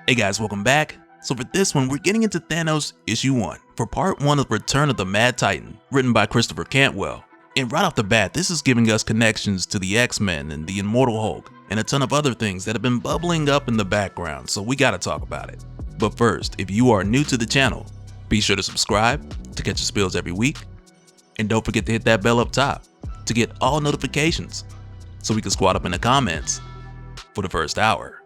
Hey guys, welcome back. So for this one, we're getting into Thanos issue 1 for part 1 of Return of the Mad Titan, written by Christopher Cantwell. And right off the bat, this is giving us connections to the X-Men and the Immortal Hulk, and a ton of other things that have been bubbling up in the background, so we gotta talk about it. But first, if you are new to the channel, be sure to subscribe to catch the spills every week, and don't forget to hit that bell up top to get all notifications so we can squat up in the comments for the first hour.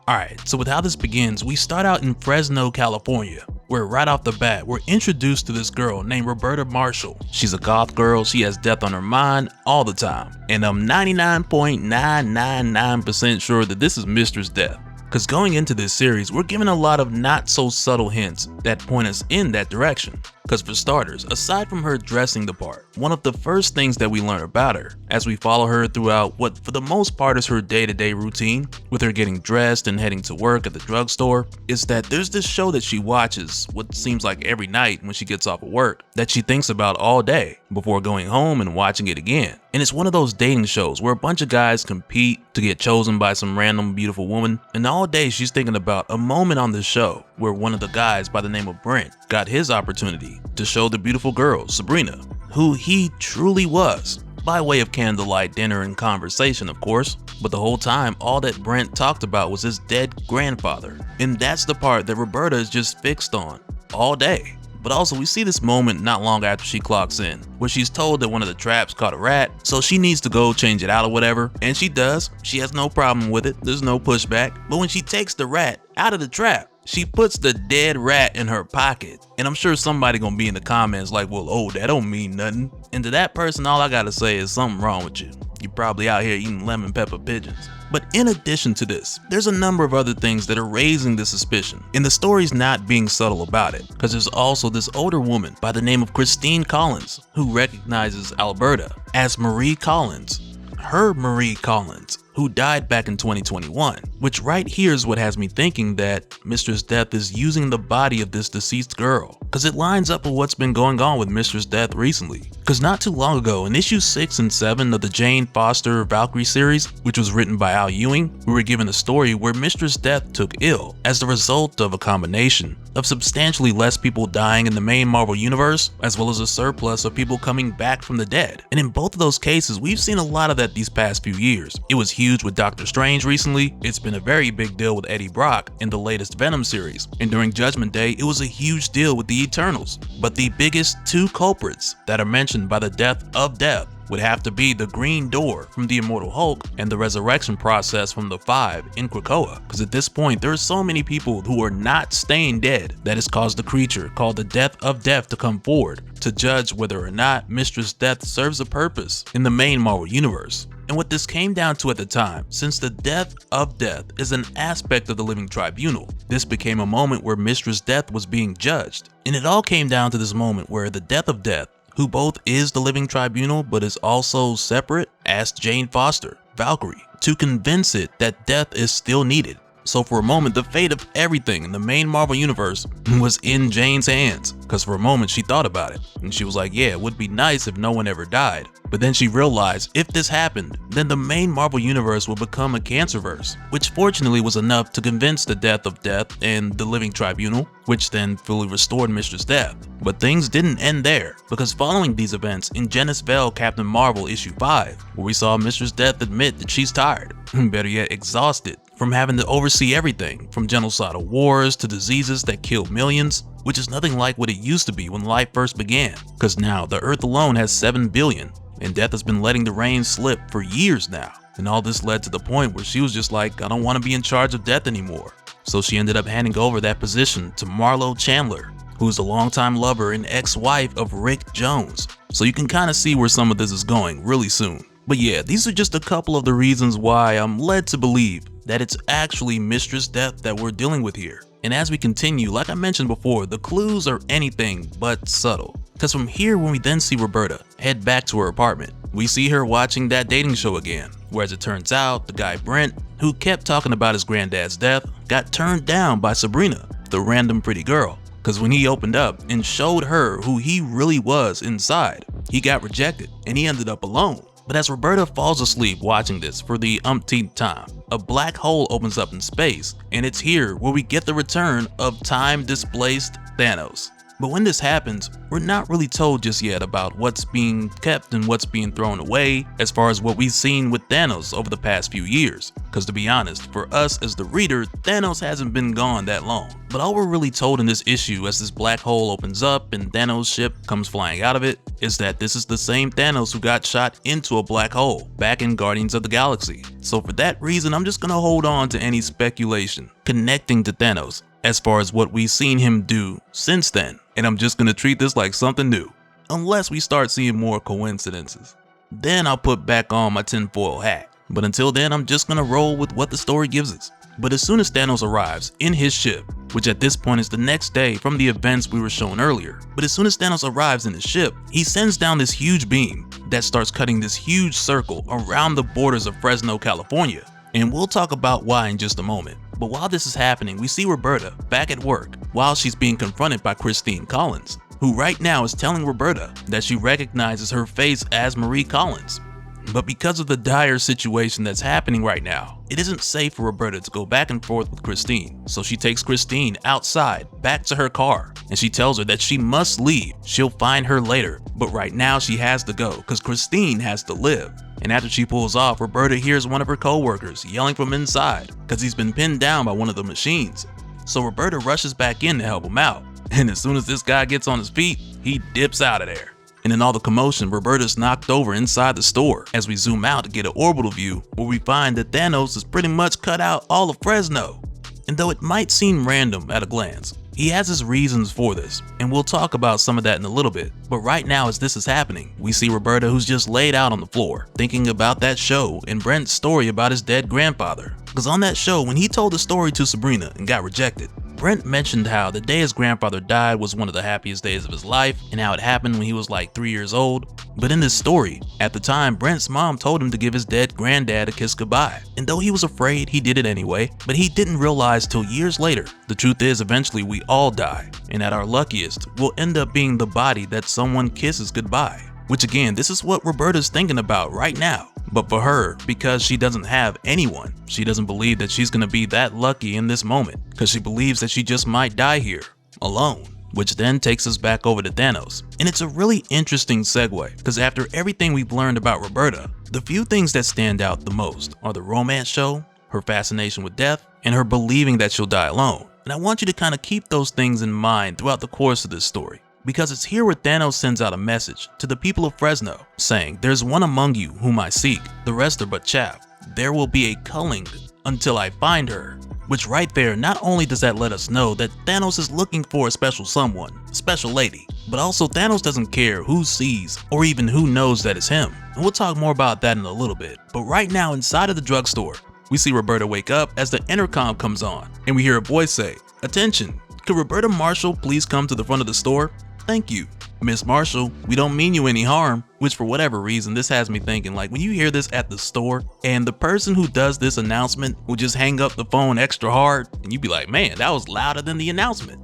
Alright, so with how this begins, we start out in Fresno, California, where right off the bat, we're introduced to this girl named Roberta Marshall. She's a goth girl, she has death on her mind all the time, and I'm 99.999% sure that this is Mistress Death. Because going into this series, we're given a lot of not so subtle hints that point us in that direction. Because for starters, aside from her dressing the part, one of the first things that we learn about her, as we follow her throughout what for the most part is her day-to-day routine, with her getting dressed and heading to work at the drugstore, is that there's this show that she watches what seems like every night when she gets off of work, that she thinks about all day before going home and watching it again. And it's one of those dating shows where a bunch of guys compete to get chosen by some random beautiful woman, and all day she's thinking about a moment on the show where one of the guys by the name of Brent got his opportunity to show the beautiful girl, Sabrina, who he truly was, by way of candlelight dinner and conversation of course, but the whole time all that Brent talked about was his dead grandfather, and that's the part that Roberta is just fixed on all day. But also we see this moment not long after she clocks in, where she's told that one of the traps caught a rat, so she needs to go change it out or whatever, and she does. She has no problem with it, there's no pushback, but when she takes the rat out of the trap, she puts the dead rat in her pocket. And I'm sure somebody gonna be in the comments like, well, oh, that don't mean nothing. And to that person, all I gotta say is something wrong with you. You're probably out here eating lemon pepper pigeons. But in addition to this, there's a number of other things that are raising the suspicion, and the story's not being subtle about it, because there's also this older woman by the name of Christine Collins, who recognizes Alberta as Marie Collins, her Marie Collins, who died back in 2021, which right here is what has me thinking that Mistress Death is using the body of this deceased girl, because it lines up with what's been going on with Mistress Death recently. Because not too long ago, in issues 6 and 7 of the Jane Foster Valkyrie series, which was written by Al Ewing, we were given a story where Mistress Death took ill as the result of a combination of substantially less people dying in the main Marvel universe, as well as a surplus of people coming back from the dead. And in both of those cases, we've seen a lot of that these past few years. It was huge with Doctor Strange recently, it's been a very big deal with Eddie Brock in the latest Venom series, and during Judgment Day, it was a huge deal with the Eternals. But the biggest two culprits that are mentioned by the death of Death would have to be the Green Door from the Immortal Hulk and the resurrection process from the Five in Krakoa. Because at this point, there are so many people who are not staying dead that has caused the creature called the Death of Death to come forward to judge whether or not Mistress Death serves a purpose in the main Marvel universe. And what this came down to at the time, since the Death of Death is an aspect of the Living Tribunal, this became a moment where Mistress Death was being judged. And it all came down to this moment where the Death of Death, who both is the Living Tribunal but is also separate, asked Jane Foster, Valkyrie, to convince it that death is still needed. So for a moment, the fate of everything in the main Marvel universe was in Jane's hands, because for a moment she thought about it, and she was like, yeah, it would be nice if no one ever died. But then she realized if this happened, then the main Marvel universe would become a cancerverse, which fortunately was enough to convince the Death of Death and the Living Tribunal, which then fully restored Mistress Death. But things didn't end there, because following these events in Genis Vale Captain Marvel issue 5, where we saw Mistress Death admit that she's tired, better yet exhausted, from having to oversee everything from genocidal wars to diseases that kill millions, which is nothing like what it used to be when life first began, because now the Earth alone has 7 billion, and Death has been letting the reins slip for years now. And all this led to the point where she was just like, I don't want to be in charge of Death anymore. So she ended up handing over that position to Marlo Chandler, who's a longtime lover and ex-wife of Rick Jones. So you can kind of see where some of this is going really soon. But yeah, these are just a couple of the reasons why I'm led to believe that it's actually Mistress Death that we're dealing with here. And as we continue, like I mentioned before, the clues are anything but subtle. Because from here, when we then see Roberta head back to her apartment, we see her watching that dating show again, where as it turns out, the guy Brent, who kept talking about his granddad's death, got turned down by Sabrina, the random pretty girl. Because when he opened up and showed her who he really was inside, he got rejected and he ended up alone. But as Roberta falls asleep watching this for the umpteenth time, a black hole opens up in space, and it's here where we get the return of time-displaced Thanos. But when this happens, we're not really told just yet about what's being kept and what's being thrown away as far as what we've seen with Thanos over the past few years. Cause to be honest, for us as the reader, Thanos hasn't been gone that long. But all we're really told in this issue as this black hole opens up and Thanos' ship comes flying out of it is that this is the same Thanos who got shot into a black hole back in Guardians of the Galaxy. So for that reason, I'm just gonna hold on to any speculation connecting to Thanos as far as what we've seen him do since then, and I'm just gonna treat this like something new, unless we start seeing more coincidences. Then I'll put back on my tinfoil hat, but until then I'm just gonna roll with what the story gives us. But as soon as Thanos arrives in his ship, which at this point is the next day from the events we were shown earlier, but as soon as Thanos arrives in his ship, he sends down this huge beam that starts cutting this huge circle around the borders of Fresno, California, and we'll talk about why in just a moment. But while this is happening, we see Roberta back at work while she's being confronted by Christine Collins, who right now is telling Roberta that she recognizes her face as Marie Collins. But because of the dire situation that's happening right now, it isn't safe for Roberta to go back and forth with Christine. So she takes Christine outside, back to her car, and she tells her that she must leave. She'll find her later, but right now she has to go because Christine has to live. And after she pulls off, Roberta hears one of her co-workers yelling from inside because he's been pinned down by one of the machines. So Roberta rushes back in to help him out, and as soon as this guy gets on his feet, he dips out of there. And in all the commotion, Roberta's knocked over inside the store as we zoom out to get an orbital view where we find that Thanos has pretty much cut out all of Fresno. And though it might seem random at a glance, he has his reasons for this, and we'll talk about some of that in a little bit. But right now as this is happening, we see Roberta who's just laid out on the floor, thinking about that show and Brent's story about his dead grandfather. Because on that show, when he told the story to Sabrina and got rejected, Brent mentioned how the day his grandfather died was one of the happiest days of his life and how it happened when he was like 3 years old. But in this story, at the time, Brent's mom told him to give his dead granddad a kiss goodbye. And though he was afraid, he did it anyway, but he didn't realize till years later. The truth is, eventually we all die, and at our luckiest, we'll end up being the body that someone kisses goodbye. Which again, this is what Roberta's thinking about right now. But for her, because she doesn't have anyone, she doesn't believe that she's gonna be that lucky in this moment, because she believes that she just might die here, alone. Which then takes us back over to Thanos. And it's a really interesting segue, because after everything we've learned about Roberta, the few things that stand out the most are the romance show, her fascination with death, and her believing that she'll die alone. And I want you to kind of keep those things in mind throughout the course of this story. Because it's here where Thanos sends out a message to the people of Fresno, saying, "There's one among you whom I seek, the rest are but chaff. There will be a culling until I find her." Which right there, not only does that let us know that Thanos is looking for a special someone, a special lady, but also Thanos doesn't care who sees or even who knows that it's him. And we'll talk more about that in a little bit. But right now inside of the drugstore, we see Roberta wake up as the intercom comes on, and we hear a voice say, "Attention, could Roberta Marshall please come to the front of the store? Thank you. Miss Marshall, we don't mean you any harm." Which for whatever reason, this has me thinking like when you hear this at the store and the person who does this announcement will just hang up the phone extra hard and you'd be like, man, that was louder than the announcement.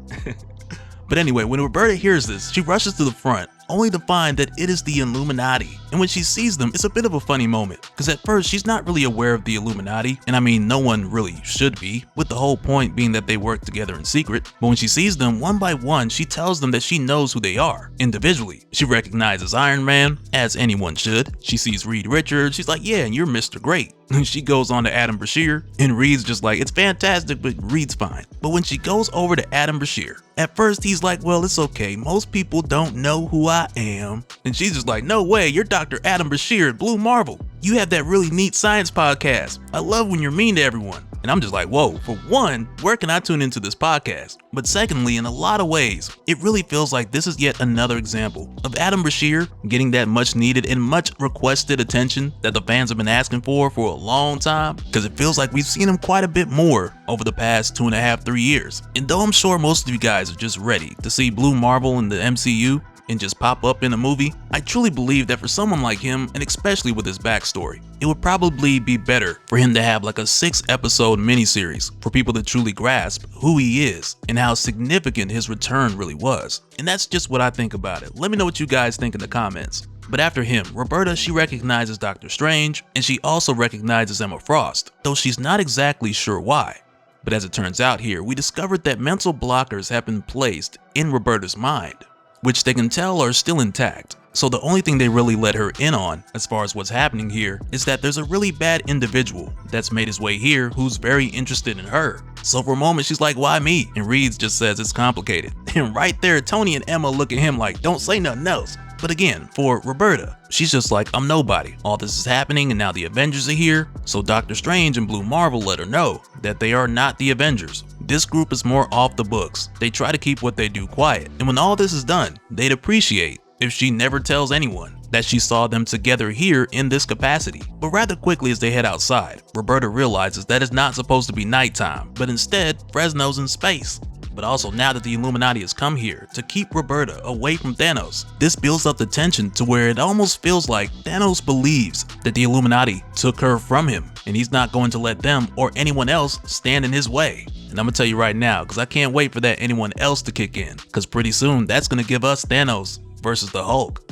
But anyway, when Roberta hears this, she rushes to the front only to find that it is the Illuminati. And when she sees them, it's a bit of a funny moment because at first she's not really aware of the Illuminati, and I mean no one really should be, with the whole point being that they work together in secret. But when she sees them one by one, she tells them that she knows who they are individually. She recognizes Iron Man, as anyone should. She sees Reed Richards, she's like, yeah, and you're Mr. Great. And she goes on to Adam Brashear, and Reed's just like, it's fantastic, but Reed's fine. But when she goes over to Adam Brashear, at first he's like, well, it's okay, most people don't know who I am. And she's just like, no way, you're Dr. Adam Brashear at Blue Marvel. You have that really neat science podcast. I love when you're mean to everyone. And I'm just like, whoa, for one, where can I tune into this podcast? But secondly, in a lot of ways, it really feels like this is yet another example of Adam Brashear getting that much needed and much requested attention that the fans have been asking for a long time, because it feels like we've seen him quite a bit more over the past 2.5, 3 years. And though I'm sure most of you guys are just ready to see Blue Marvel in the MCU and just pop up in a movie, I truly believe that for someone like him, and especially with his backstory, it would probably be better for him to have like a 6-episode miniseries for people to truly grasp who he is and how significant his return really was. And that's just what I think about it. Let me know what you guys think in the comments. But after him, Roberta, she recognizes Doctor Strange, and she also recognizes Emma Frost, though she's not exactly sure why. But as it turns out here, we discovered that mental blockers have been placed in Roberta's mind, which they can tell are still intact. So the only thing they really let her in on, as far as what's happening here, is that there's a really bad individual that's made his way here who's very interested in her. So for a moment she's like, why me? And Reeds just says it's complicated. And right there, Tony and Emma look at him like, don't say nothing else. But again, for Roberta, she's just like, I'm nobody. All this is happening and now the Avengers are here. So Doctor Strange and Blue Marvel let her know that they are not the Avengers. This group is more off the books. They try to keep what they do quiet. And when all this is done, they'd appreciate if she never tells anyone that she saw them together here in this capacity. But rather quickly as they head outside, Roberta realizes that it's not supposed to be nighttime, but instead Fresno's in space. But also now that the Illuminati has come here to keep Roberta away from Thanos, this builds up the tension to where it almost feels like Thanos believes that the Illuminati took her from him and he's not going to let them or anyone else stand in his way. And I'm gonna tell you right now, because I can't wait for that anyone else to kick in, because pretty soon that's gonna give us Thanos versus the Hulk.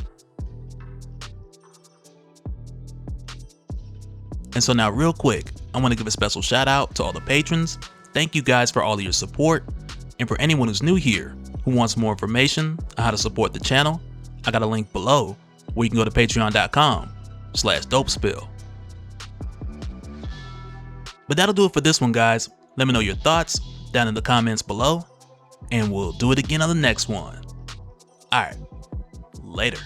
And so now real quick, I want to give a special shout out to all the patrons. Thank you guys for all of your support. And for anyone who's new here who wants more information on how to support the channel, I got a link below where you can go to patreon.com/Dopespill. But that'll do it for this one, guys. Let me know your thoughts down in the comments below, and we'll do it again on the next one. Alright, later.